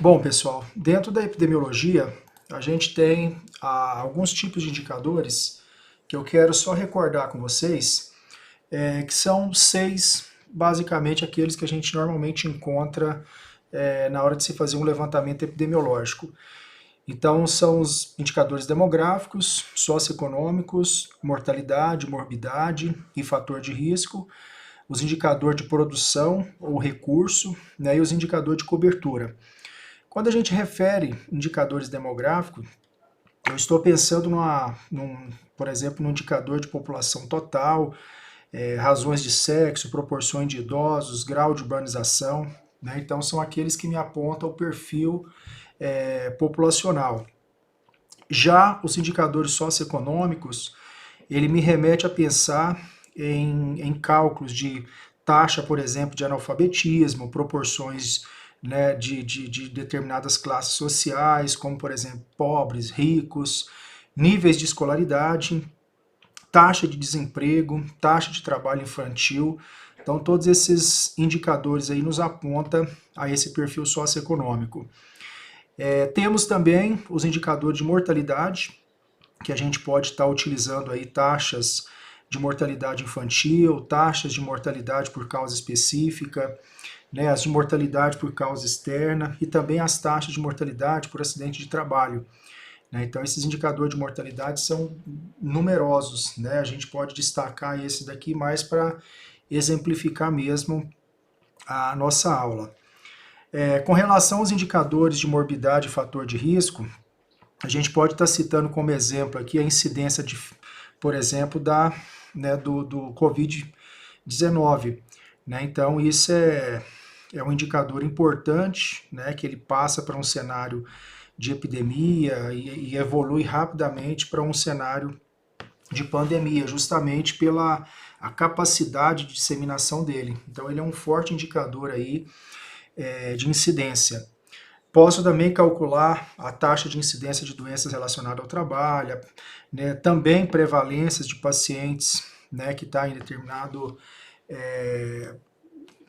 Bom, pessoal, dentro da epidemiologia, a gente tem alguns tipos de indicadores que eu quero só recordar com vocês, que são 6, basicamente, aqueles que a gente normalmente encontra na hora de se fazer um levantamento epidemiológico. Então, são os indicadores demográficos, socioeconômicos, mortalidade, morbidade e fator de risco, os indicadores de produção ou recurso, né, e os indicadores de cobertura. Quando a gente refere indicadores demográficos, eu estou pensando por exemplo, no indicador de população total, razões de sexo, proporções de idosos, grau de urbanização, né? Então são aqueles que me apontam o perfil populacional. Já os indicadores socioeconômicos, ele me remete a pensar em cálculos de taxa, por exemplo, de analfabetismo, proporções, né, de determinadas classes sociais, como, por exemplo, pobres, ricos, níveis de escolaridade, taxa de desemprego, taxa de trabalho infantil. Então, todos esses indicadores aí nos apontam a esse perfil socioeconômico. Temos também os indicadores de mortalidade, que a gente pode estar utilizando aí taxas de mortalidade infantil, taxas de mortalidade por causa específica, né, as de mortalidade por causa externa e também as taxas de mortalidade por acidente de trabalho. Né? Então, esses indicadores de mortalidade são numerosos, né? A gente pode destacar esse daqui mais para exemplificar mesmo a nossa aula. Com relação aos indicadores de morbidade e fator de risco, a gente pode estar citando como exemplo aqui a incidência, por exemplo, do Covid-19. Né? Então, isso é um indicador importante, né, que ele passa para um cenário de epidemia e evolui rapidamente para um cenário de pandemia, justamente pela a capacidade de disseminação dele. Então, ele é um forte indicador aí de incidência. Posso também calcular a taxa de incidência de doenças relacionadas ao trabalho, né, também prevalências de pacientes, né, que está em determinado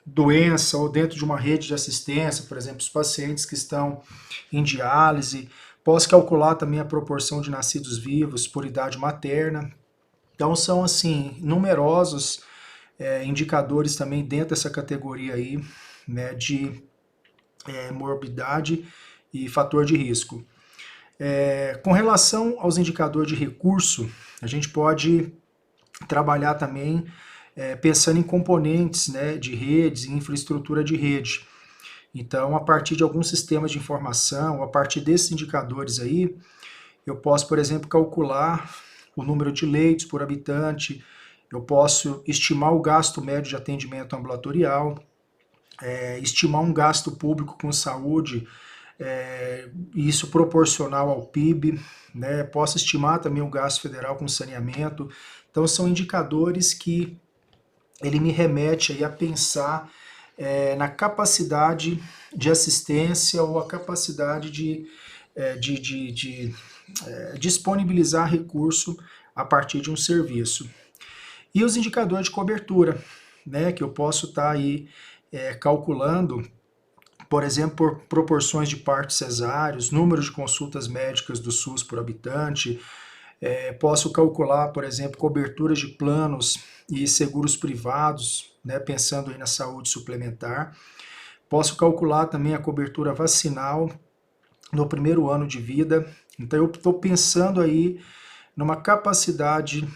doença ou dentro de uma rede de assistência, por exemplo, os pacientes que estão em diálise. Posso calcular também a proporção de nascidos vivos por idade materna. Então são assim numerosos indicadores também dentro dessa categoria aí, né, de morbidade e fator de risco. Com relação aos indicadores de recurso, a gente pode trabalhar também pensando em componentes, né, de redes e infraestrutura de rede. Então, a partir de alguns sistemas de informação, a partir desses indicadores aí, eu posso, por exemplo, calcular o número de leitos por habitante, eu posso estimar o gasto médio de atendimento ambulatorial, estimar um gasto público com saúde, isso proporcional ao PIB, né? Posso estimar também o gasto federal com saneamento. Então, são indicadores que ele me remete aí a pensar na capacidade de assistência ou a capacidade de disponibilizar recurso a partir de um serviço. E os indicadores de cobertura, né, que eu posso estar aí calculando, por exemplo, por proporções de partos cesáreos, número de consultas médicas do SUS por habitante. Posso calcular, por exemplo, coberturas de planos e seguros privados, né, pensando aí na saúde suplementar. Posso calcular também a cobertura vacinal no primeiro ano de vida. Então, eu estou pensando aí numa capacidade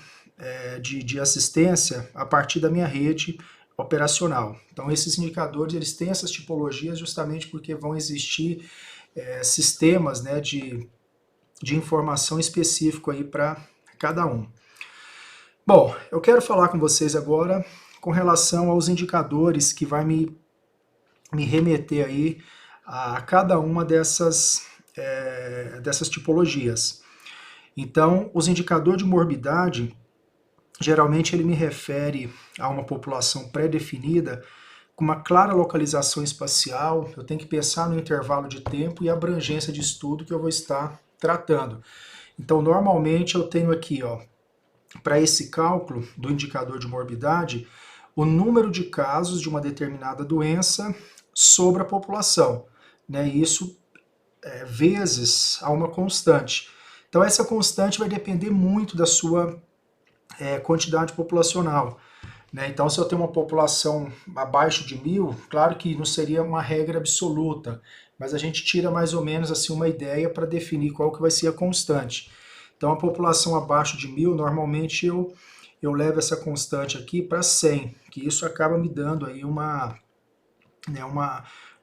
de assistência a partir da minha rede operacional. Então, esses indicadores, eles têm essas tipologias justamente porque vão existir sistemas, né, de informação específico aí para cada um. Bom, eu quero falar com vocês agora com relação aos indicadores que vai me remeter aí a cada uma dessas tipologias. Então, os indicadores de morbidade, geralmente ele me refere a uma população pré-definida com uma clara localização espacial. Eu tenho que pensar no intervalo de tempo e abrangência de estudo que eu vou estar tratando. Então, normalmente eu tenho aqui, para esse cálculo do indicador de morbidade, o número de casos de uma determinada doença sobre a população. Né? Isso vezes a uma constante. Então essa constante vai depender muito da sua quantidade populacional. Né? Então, se eu tenho uma população abaixo de 1.000, claro que não seria uma regra absoluta, mas a gente tira mais ou menos assim uma ideia para definir qual que vai ser a constante. Então, a população abaixo de 1.000, normalmente eu levo essa constante aqui para 100, que isso acaba me dando aí uma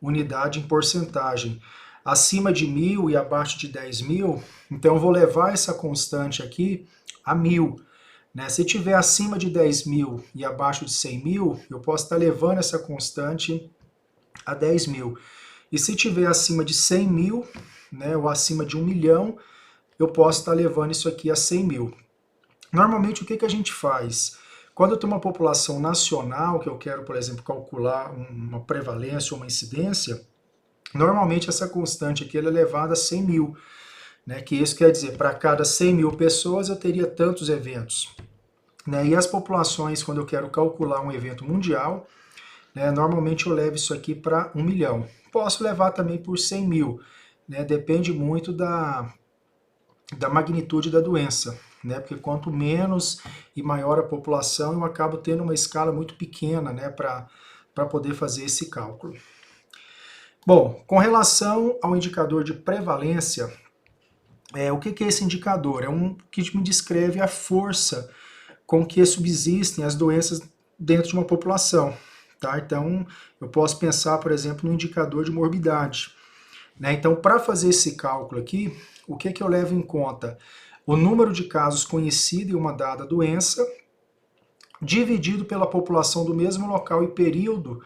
unidade em porcentagem. Acima de 1.000 e abaixo de 10.000, então eu vou levar essa constante aqui a 1.000. Né? Se tiver acima de 10.000 e abaixo de 100.000, eu posso estar levando essa constante a 10.000. E se tiver acima de 100.000, né, ou acima de 1.000.000, eu posso estar levando isso aqui a 100.000. Normalmente, o que a gente faz? Quando eu tenho uma população nacional, que eu quero, por exemplo, calcular uma prevalência ou uma incidência, normalmente essa constante aqui ela é levada a 100.000. Né, que isso quer dizer, para cada 100.000 pessoas eu teria tantos eventos. Né, e as populações, quando eu quero calcular um evento mundial, né, normalmente eu levo isso aqui para 1.000.000. Posso levar também por 100.000, né, depende muito da magnitude da doença. Né, porque quanto menos e maior a população, eu acabo tendo uma escala muito pequena, né, para poder fazer esse cálculo. Bom, com relação ao indicador de prevalência, o que é esse indicador? É um que me descreve a força com que subsistem as doenças dentro de uma população. Tá? Então, eu posso pensar, por exemplo, no indicador de morbidade. Né? Então, para fazer esse cálculo aqui, o que eu levo em conta? O número de casos conhecido em uma dada doença, dividido pela população do mesmo local e período,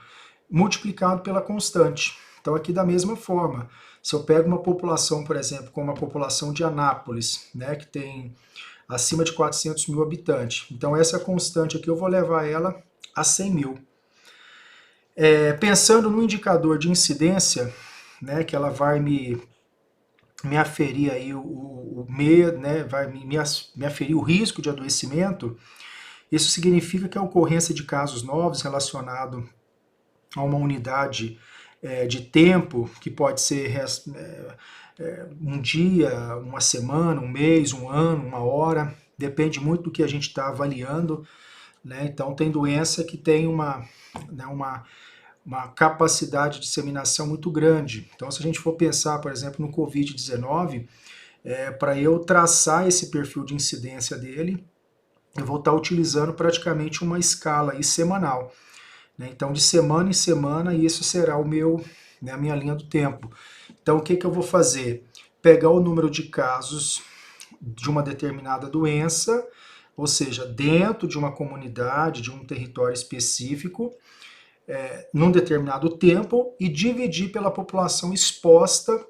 multiplicado pela constante. Então, aqui da mesma forma, se eu pego uma população, por exemplo, como a população de Anápolis, né, que tem acima de 400.000 habitantes, então essa constante aqui eu vou levar ela a 100.000. Pensando no indicador de incidência, né, que ela vai me aferir aí né, vai me aferir o risco de adoecimento, isso significa que a ocorrência de casos novos relacionados a uma unidade de tempo, que pode ser um dia, uma semana, um mês, um ano, uma hora, depende muito do que a gente está avaliando. Né? Então, tem doença que tem uma capacidade de disseminação muito grande. Então, se a gente for pensar, por exemplo, no Covid-19, para eu traçar esse perfil de incidência dele, eu vou estar utilizando praticamente uma escala aí semanal. Então, de semana em semana, isso será a minha linha do tempo. Então, o que eu vou fazer? Pegar o número de casos de uma determinada doença, ou seja, dentro de uma comunidade, de um território específico, num determinado tempo, e dividir pela população exposta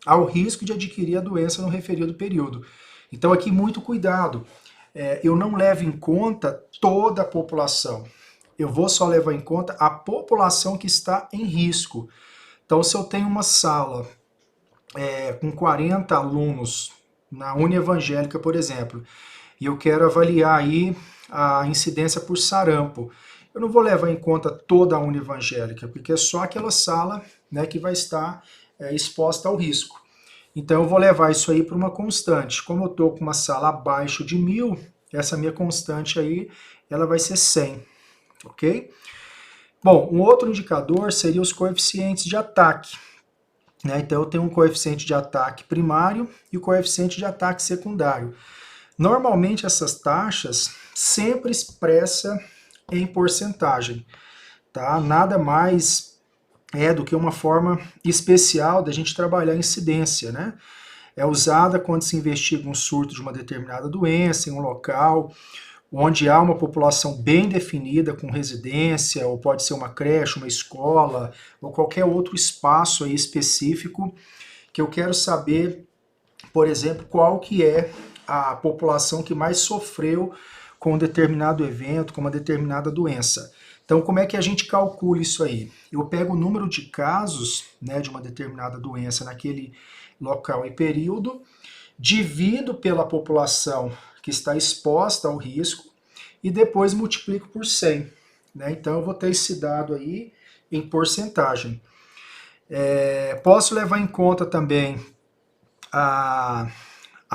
ao risco de adquirir a doença no referido período. Então, aqui, muito cuidado. Eu não levo em conta toda a população. Eu vou só levar em conta a população que está em risco. Então, se eu tenho uma sala com 40 alunos na Unievangélica, por exemplo, e eu quero avaliar aí a incidência por sarampo, eu não vou levar em conta toda a Unievangélica, porque é só aquela sala, né, que vai estar exposta ao risco. Então, eu vou levar isso aí para uma constante. Como eu estou com uma sala abaixo de 1.000, essa minha constante aí, ela vai ser 100. Ok? Bom, um outro indicador seria os coeficientes de ataque. Né? Então, eu tenho um coeficiente de ataque primário e o coeficiente de ataque secundário. Normalmente, essas taxas sempre expressa em porcentagem. Tá? Nada mais do que uma forma especial da gente trabalhar a incidência. Né? É usada quando se investiga um surto de uma determinada doença em um local onde há uma população bem definida, com residência, ou pode ser uma creche, uma escola, ou qualquer outro espaço aí específico, que eu quero saber, por exemplo, qual que é a população que mais sofreu com um determinado evento, com uma determinada doença. Então, como é que a gente calcula isso aí? Eu pego o número de casos, né, de uma determinada doença naquele local e período, divido pela população que está exposta ao risco e depois multiplico por 100. Né? Então, eu vou ter esse dado aí em porcentagem. Posso levar em conta também a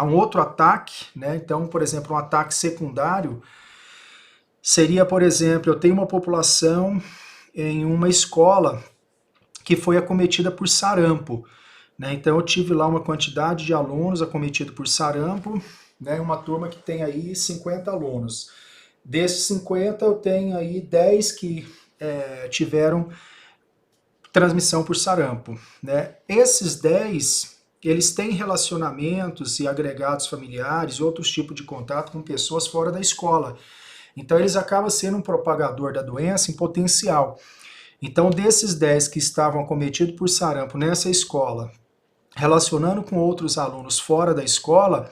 um outro ataque, né? Então, por exemplo, um ataque secundário seria, por exemplo, eu tenho uma população em uma escola que foi acometida por sarampo, né? Então eu tive lá uma quantidade de alunos acometidos por sarampo, né? Uma turma que tem aí 50 alunos. Desses 50 eu tenho aí 10 que tiveram transmissão por sarampo, né? Esses 10, eles têm relacionamentos e agregados familiares, outros tipos de contato com pessoas fora da escola. Então eles acabam sendo um propagador da doença em potencial. Então desses 10 que estavam acometidos por sarampo nessa escola, relacionando com outros alunos fora da escola,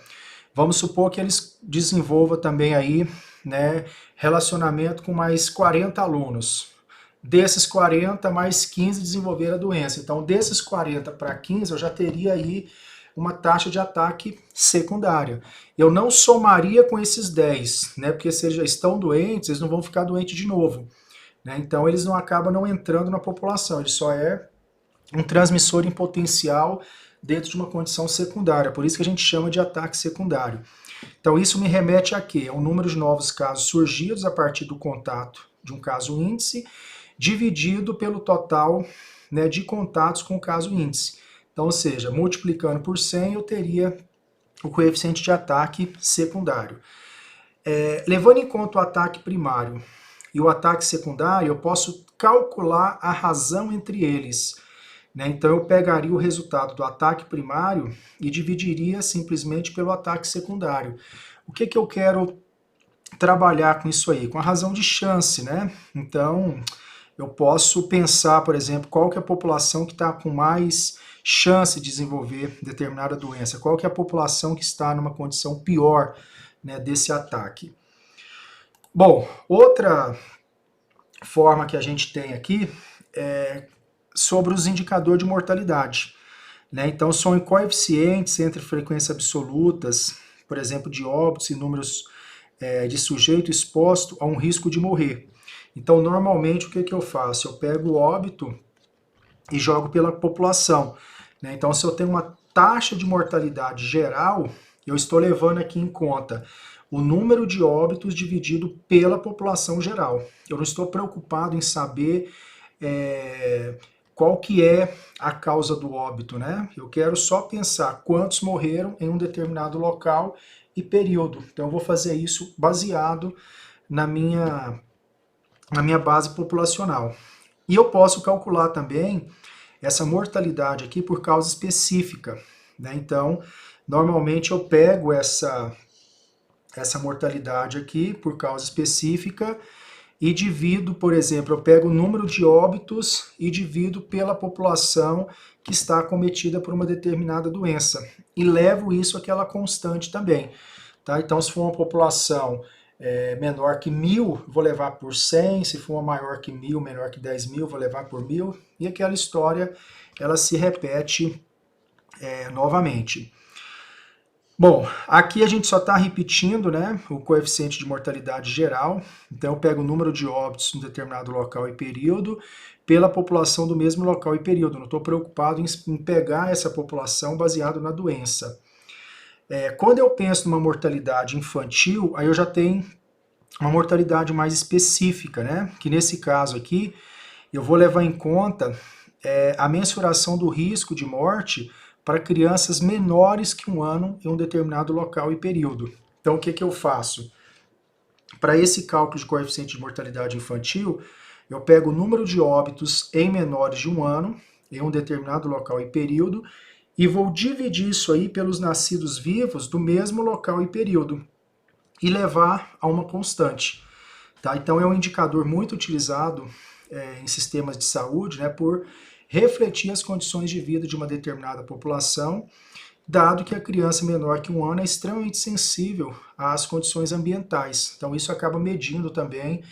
vamos supor que eles desenvolvam também aí, né, relacionamento com mais 40 alunos. Desses 40, mais 15 desenvolveram a doença. Então, desses 40 para 15, eu já teria aí uma taxa de ataque secundária. Eu não somaria com esses 10, né? Porque se eles já estão doentes, eles não vão ficar doentes de novo, né? Então, eles não acabam não entrando na população. Ele só é um transmissor em potencial dentro de uma condição secundária. Por isso que a gente chama de ataque secundário. Então, isso me remete a quê? A um número de novos casos surgidos a partir do contato de um caso índice, dividido pelo total, né, de contatos com o caso índice. Então, ou seja, multiplicando por 100, eu teria o coeficiente de ataque secundário. Levando em conta o ataque primário e o ataque secundário, eu posso calcular a razão entre eles, né? Então, eu pegaria o resultado do ataque primário e dividiria simplesmente pelo ataque secundário. O que eu quero trabalhar com isso aí? Com a razão de chance, né? Então, eu posso pensar, por exemplo, qual que é a população que está com mais chance de desenvolver determinada doença, qual que é a população que está numa condição pior, né, desse ataque. Bom, outra forma que a gente tem aqui é sobre os indicadores de mortalidade, né? Então, são coeficientes entre frequências absolutas, por exemplo, de óbitos e números de sujeito exposto a um risco de morrer. Então, normalmente, o que eu faço? Eu pego o óbito e jogo pela população, né? Então, se eu tenho uma taxa de mortalidade geral, eu estou levando aqui em conta o número de óbitos dividido pela população geral. Eu não estou preocupado em saber qual que é a causa do óbito, né? Eu quero só pensar quantos morreram em um determinado local e período. Então, eu vou fazer isso baseado na minha base populacional. E eu posso calcular também essa mortalidade aqui por causa específica, né? Então, normalmente eu pego essa mortalidade aqui por causa específica e divido, por exemplo, eu pego o número de óbitos e divido pela população que está acometida por uma determinada doença. E levo isso àquela constante também, tá? Então, se for uma população menor que 1.000, vou levar por 100, se for uma maior que 1.000, menor que 10.000, vou levar por 1.000, e aquela história, ela se repete novamente. Bom, aqui a gente só está repetindo, né, o coeficiente de mortalidade geral. Então eu pego o número de óbitos em determinado local e período pela população do mesmo local e período. Não estou preocupado em pegar essa população baseado na doença. Quando eu penso numa mortalidade infantil, aí eu já tenho uma mortalidade mais específica, né? Que nesse caso aqui, eu vou levar em conta a mensuração do risco de morte para crianças menores que 1 ano em um determinado local e período. Então, o que eu faço? Para esse cálculo de coeficiente de mortalidade infantil, eu pego o número de óbitos em menores de 1 ano em um determinado local e período e vou dividir isso aí pelos nascidos vivos do mesmo local e período e levar a uma constante. Tá? Então é um indicador muito utilizado em sistemas de saúde, né, por refletir as condições de vida de uma determinada população, dado que a criança menor que 1 ano é extremamente sensível às condições ambientais. Então isso acaba medindo também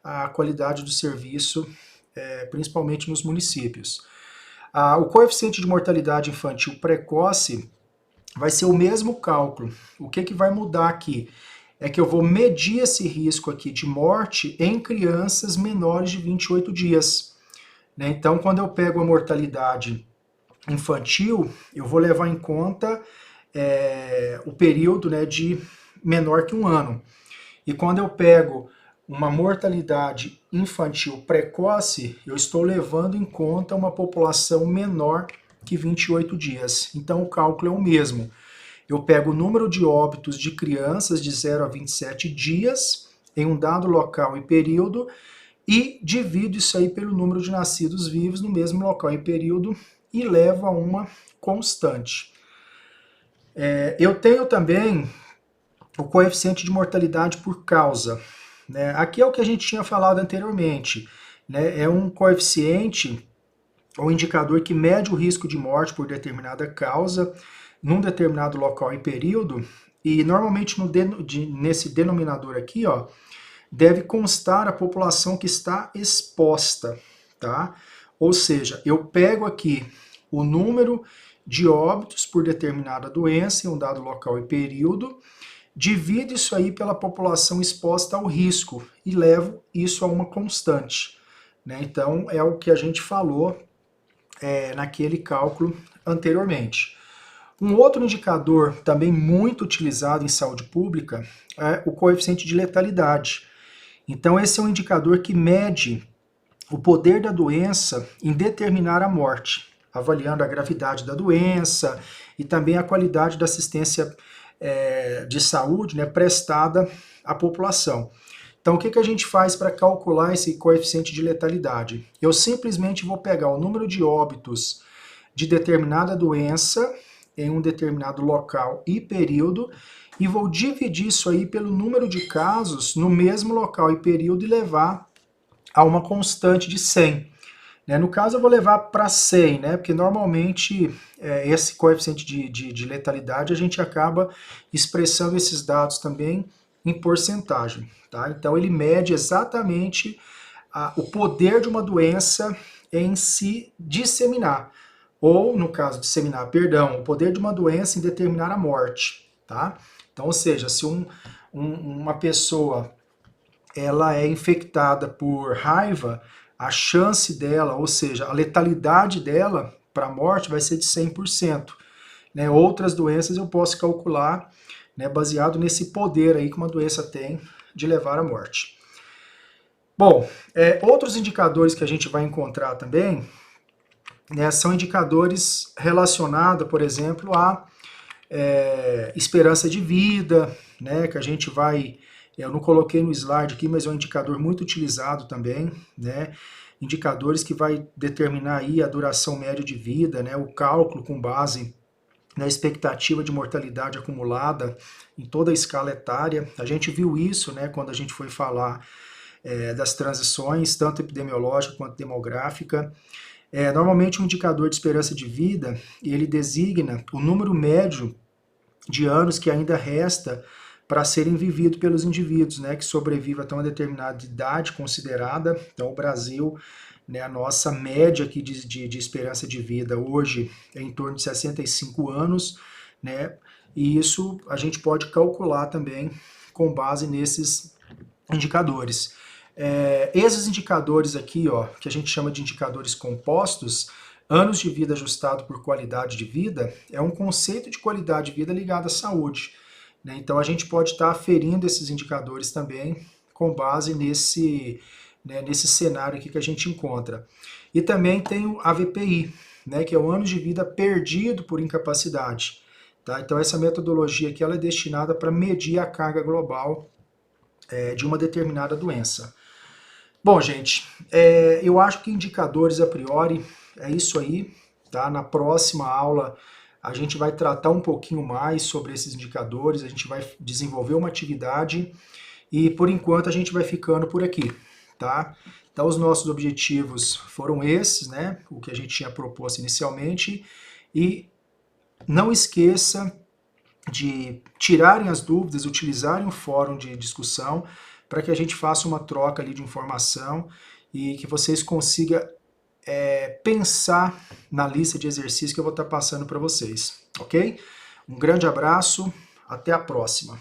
a qualidade do serviço, principalmente nos municípios. O coeficiente de mortalidade infantil precoce vai ser o mesmo cálculo. O que vai mudar aqui? É que eu vou medir esse risco aqui de morte em crianças menores de 28 dias. né? Então, quando eu pego a mortalidade infantil, eu vou levar em conta o período, né, de menor que 1 ano. E quando eu pego uma mortalidade infantil precoce, eu estou levando em conta uma população menor que 28 dias. Então o cálculo é o mesmo. Eu pego o número de óbitos de crianças de 0 a 27 dias em um dado local e período e divido isso aí pelo número de nascidos vivos no mesmo local e período e levo a uma constante. Eu tenho também o coeficiente de mortalidade por causa, né? Aqui é o que a gente tinha falado anteriormente, né? É um coeficiente ou indicador que mede o risco de morte por determinada causa, num determinado local e período, e normalmente nesse denominador aqui, ó, deve constar a população que está exposta, tá? Ou seja, eu pego aqui o número de óbitos por determinada doença em um dado local e período, divido isso aí pela população exposta ao risco e levo isso a uma constante, né? Então, é o que a gente falou naquele cálculo anteriormente. Um outro indicador também muito utilizado em saúde pública é o coeficiente de letalidade. Então, esse é um indicador que mede o poder da doença em determinar a morte, avaliando a gravidade da doença e também a qualidade da assistência de saúde, né, prestada à população. Então, o que a gente faz para calcular esse coeficiente de letalidade? Eu simplesmente vou pegar o número de óbitos de determinada doença em um determinado local e período e vou dividir isso aí pelo número de casos no mesmo local e período e levar a uma constante de 100. No caso, eu vou levar para 100, né? Porque normalmente esse coeficiente de letalidade a gente acaba expressando esses dados também em porcentagem, tá? Então ele mede exatamente o poder de uma doença em se disseminar, ou no caso disseminar, perdão, o poder de uma doença em determinar a morte, tá? Então, ou seja, se uma pessoa ela é infectada por raiva, a chance dela, ou seja, a letalidade dela para a morte vai ser de 100%. Né? Outras doenças eu posso calcular, né, baseado nesse poder aí que uma doença tem de levar à morte. Bom, outros indicadores que a gente vai encontrar também, né, são indicadores relacionados, por exemplo, à esperança de vida, né, que a gente vai... Eu não coloquei no slide aqui, mas é um indicador muito utilizado também, né? Indicadores que vai determinar aí a duração média de vida, né? O cálculo com base na expectativa de mortalidade acumulada em toda a escala etária. A gente viu isso, né, quando a gente foi falar das transições, tanto epidemiológica quanto demográfica. Normalmente um indicador de esperança de vida, ele designa o número médio de anos que ainda resta para serem vividos pelos indivíduos, né, que sobrevivem até uma determinada idade considerada. Então, o Brasil, né, a nossa média aqui de esperança de vida hoje é em torno de 65 anos, né, e isso a gente pode calcular também com base nesses indicadores. Esses indicadores aqui, ó, que a gente chama de indicadores compostos, anos de vida ajustado por qualidade de vida, é um conceito de qualidade de vida ligado à saúde. Então, a gente pode estar aferindo esses indicadores também com base nesse cenário aqui que a gente encontra. E também tem o AVPI, né, que é o ano de vida perdido por incapacidade. Tá? Então, essa metodologia aqui ela é destinada para medir a carga global de uma determinada doença. Bom, gente, eu acho que indicadores a priori é isso aí. Tá? Na próxima aula a gente vai tratar um pouquinho mais sobre esses indicadores, a gente vai desenvolver uma atividade e por enquanto a gente vai ficando por aqui, tá? Então os nossos objetivos foram esses, né? O que a gente tinha proposto inicialmente e não esqueça de tirarem as dúvidas, utilizarem o fórum de discussão para que a gente faça uma troca ali de informação e que vocês consigam pensar na lista de exercícios que eu vou estar passando para vocês, ok? Um grande abraço, até a próxima.